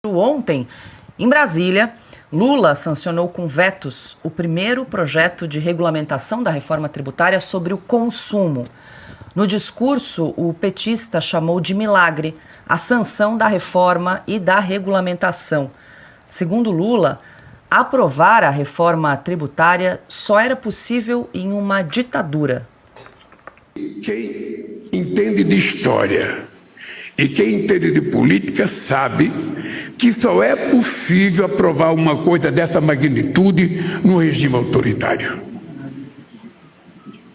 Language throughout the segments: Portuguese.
Ontem, em Brasília, Lula sancionou com vetos o primeiro projeto de regulamentação da reforma tributária sobre o consumo. No discurso, o petista chamou de milagre a sanção da reforma e da regulamentação. Segundo Lula, aprovar a reforma tributária só era possível em uma ditadura. Quem entende de história e quem entende de política sabe que só é possível aprovar uma coisa dessa magnitude num regime autoritário.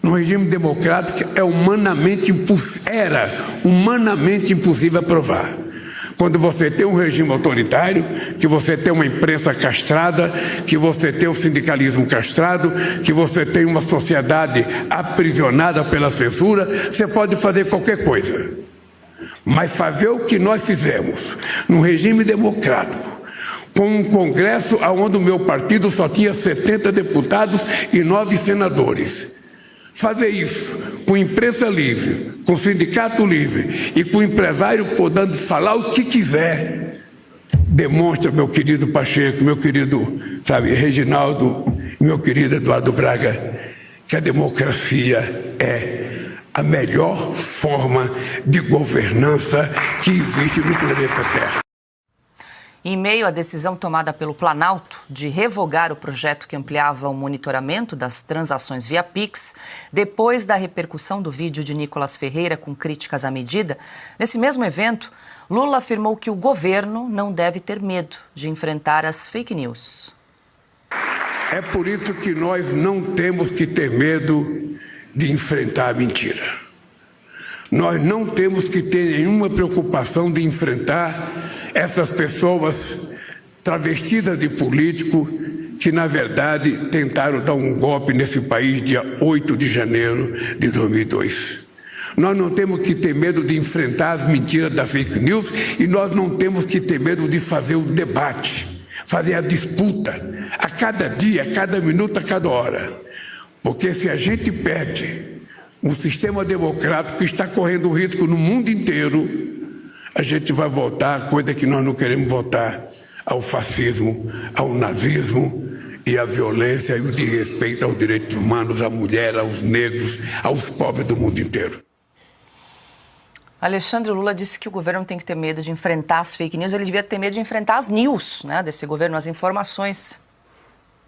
No regime democrático era humanamente impossível aprovar. Quando você tem um regime autoritário, que você tem uma imprensa castrada, que você tem um sindicalismo castrado, que você tem uma sociedade aprisionada pela censura, você pode fazer qualquer coisa. Mas fazer o que nós fizemos num regime democrático, com um Congresso onde o meu partido só tinha 70 deputados e 9 senadores. Fazer isso com imprensa livre, com sindicato livre e com o empresário podendo falar o que quiser, demonstra, meu querido Pacheco, meu querido, Reginaldo, meu querido Eduardo Braga, que a democracia é a melhor forma de governança que existe no planeta Terra. Em meio à decisão tomada pelo Planalto de revogar o projeto que ampliava o monitoramento das transações via Pix, depois da repercussão do vídeo de Nicolas Ferreira com críticas à medida, nesse mesmo evento, Lula afirmou que o governo não deve ter medo de enfrentar as fake news. É por isso que nós não temos que ter medo de enfrentar a mentira. Nós não temos que ter nenhuma preocupação de enfrentar essas pessoas travestidas de político que, na verdade, tentaram dar um golpe nesse país dia 8 de janeiro de 2002. Nós não temos que ter medo de enfrentar as mentiras da fake news e nós não temos que ter medo de fazer o debate, fazer a disputa, a cada dia, a cada minuto, a cada hora. Porque se a gente perde um sistema democrático que está correndo risco no mundo inteiro, a gente vai voltar a coisa que nós não queremos voltar, ao fascismo, ao nazismo e à violência e o desrespeito aos direitos humanos, à mulher, aos negros, aos pobres do mundo inteiro. Alexandre, Lula disse que o governo tem que ter medo de enfrentar as fake news, ele devia ter medo de enfrentar as news, né, desse governo, as informações.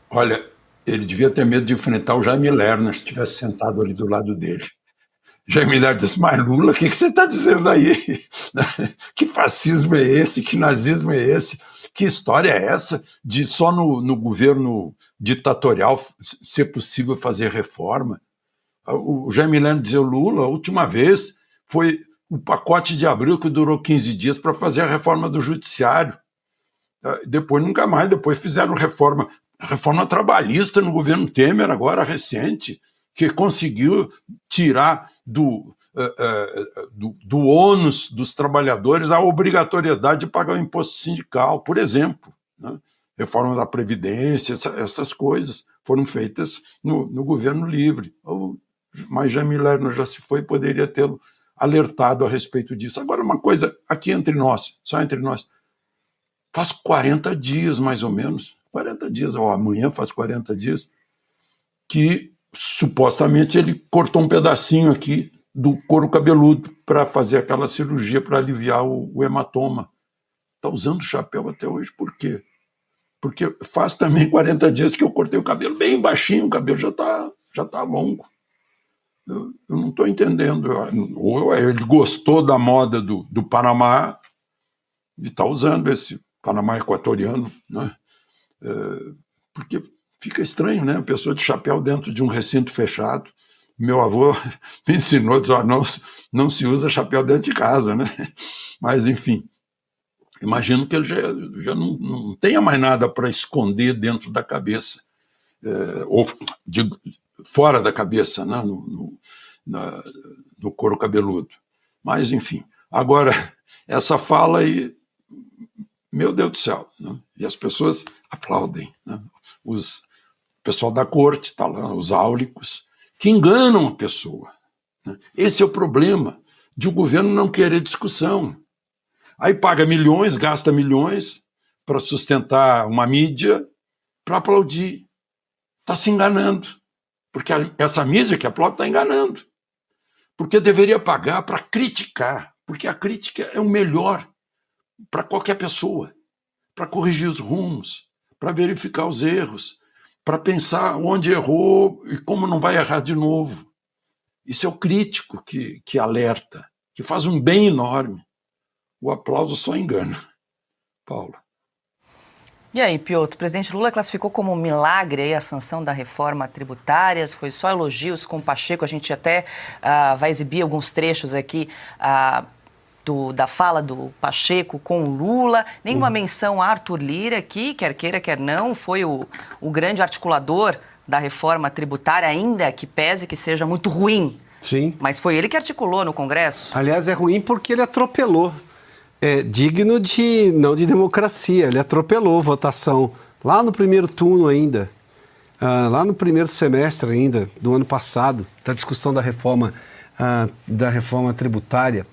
Olha, ele devia ter medo de enfrentar o Jaime Lerner se estivesse sentado ali do lado dele. Jaime Lerner disse, mas Lula, o que você está dizendo aí? Que fascismo é esse? Que nazismo é esse? Que história é essa de só no governo ditatorial ser possível fazer reforma? O Jaime Lerner dizia, Lula, a última vez foi o pacote de abril que durou 15 dias para fazer a reforma do judiciário. Depois nunca mais, depois fizeram reforma trabalhista no governo Temer, agora recente, que conseguiu tirar do ônus dos trabalhadores a obrigatoriedade de pagar o imposto sindical, por exemplo. Né? Reforma da Previdência, essas coisas foram feitas no governo livre. Mas Jaime Lerner já se foi, poderia tê-lo alertado a respeito disso. Agora, uma coisa aqui entre nós, só entre nós, faz 40 dias, mais ou menos, 40 dias, ou amanhã faz 40 dias, que supostamente ele cortou um pedacinho aqui do couro cabeludo para fazer aquela cirurgia para aliviar o hematoma. Está usando chapéu até hoje, por quê? Porque faz também 40 dias que eu cortei o cabelo bem baixinho, o cabelo já tá longo. Eu não estou entendendo. Ou ele gostou da moda do Panamá e está usando esse Panamá equatoriano, né? Porque fica estranho, né? A pessoa de chapéu dentro de um recinto fechado. Meu avô me ensinou, disse, não se usa chapéu dentro de casa, né? Mas, enfim, imagino que ele já não tenha mais nada para esconder dentro da cabeça, ou fora da cabeça, né? No couro cabeludo. Mas, enfim, agora, essa fala aí, meu Deus do céu, né? E as pessoas aplaudem, né? O pessoal da corte está lá, os áulicos, que enganam a pessoa, né? Esse é o problema de o governo não querer discussão. Aí paga milhões, gasta milhões, para sustentar uma mídia, para aplaudir. Está se enganando. Porque essa mídia que aplaude está enganando. Porque deveria pagar para criticar. Porque a crítica é o melhor para qualquer pessoa. Para corrigir os rumos, para verificar os erros, para pensar onde errou e como não vai errar de novo. Isso é o crítico que alerta, que faz um bem enorme. O aplauso só engana. Paula. E aí, Piotr, o presidente Lula classificou como um milagre aí a sanção da reforma tributária, foi só elogios com o Pacheco, a gente até vai exibir alguns trechos aqui da fala do Pacheco com o Lula, nenhuma menção a Arthur Lira, que, quer queira, quer não, foi o grande articulador da reforma tributária, ainda que pese que seja muito ruim. Sim. Mas foi ele que articulou no Congresso. Aliás, é ruim porque ele atropelou. É digno não de democracia, ele atropelou votação lá no primeiro turno ainda, lá no primeiro semestre ainda do ano passado, da discussão da reforma tributária.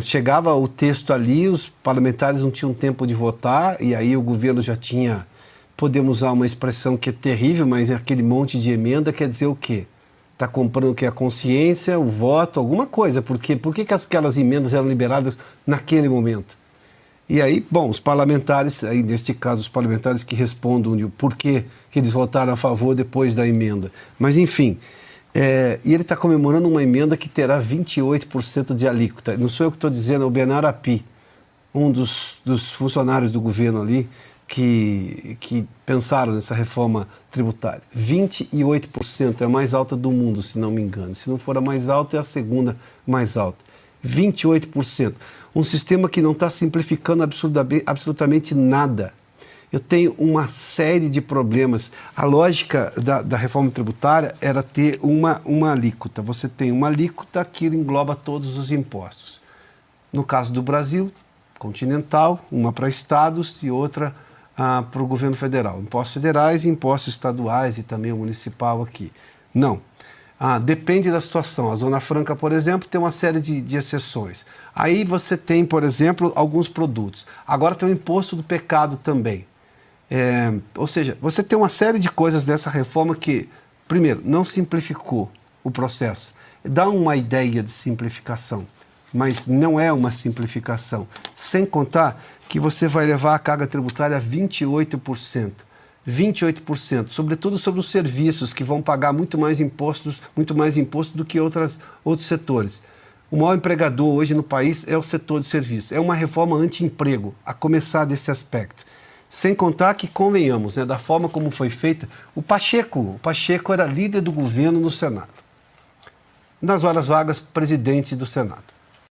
Chegava o texto ali, os parlamentares não tinham tempo de votar e aí o governo já tinha, podemos usar uma expressão que é terrível, mas é aquele monte de emenda, quer dizer o quê? Está comprando o que? A consciência, o voto, alguma coisa. Por quê? Por que aquelas emendas eram liberadas naquele momento? E aí, bom, os parlamentares, aí neste caso os parlamentares que respondam de por que eles votaram a favor depois da emenda. Mas enfim, e ele está comemorando uma emenda que terá 28% de alíquota. Não sou eu que estou dizendo, é o Bernardo Api, um dos funcionários do governo ali, que pensaram nessa reforma tributária. 28% é a mais alta do mundo, se não me engano. Se não for a mais alta, é a segunda mais alta. 28%. Um sistema que não está simplificando absolutamente nada. Eu tenho uma série de problemas. A lógica da reforma tributária era ter uma alíquota. Você tem uma alíquota que engloba todos os impostos. No caso do Brasil, continental, uma para estados e outra para o governo federal. Impostos federais e impostos estaduais e também o municipal aqui. Não. Depende da situação. A Zona Franca, por exemplo, tem uma série de exceções. Aí você tem, por exemplo, alguns produtos. Agora tem o imposto do pecado também. Ou seja, você tem uma série de coisas dessa reforma que, primeiro, não simplificou o processo. Dá uma ideia de simplificação, mas não é uma simplificação. Sem contar que você vai levar a carga tributária a 28%. 28%, sobretudo sobre os serviços, que vão pagar muito mais imposto do que outros setores. O maior empregador hoje no país é o setor de serviços. É uma reforma anti-emprego, a começar desse aspecto. Sem contar que, convenhamos, da forma como foi feita, o Pacheco era líder do governo no Senado. Nas horas vagas, presidente do Senado.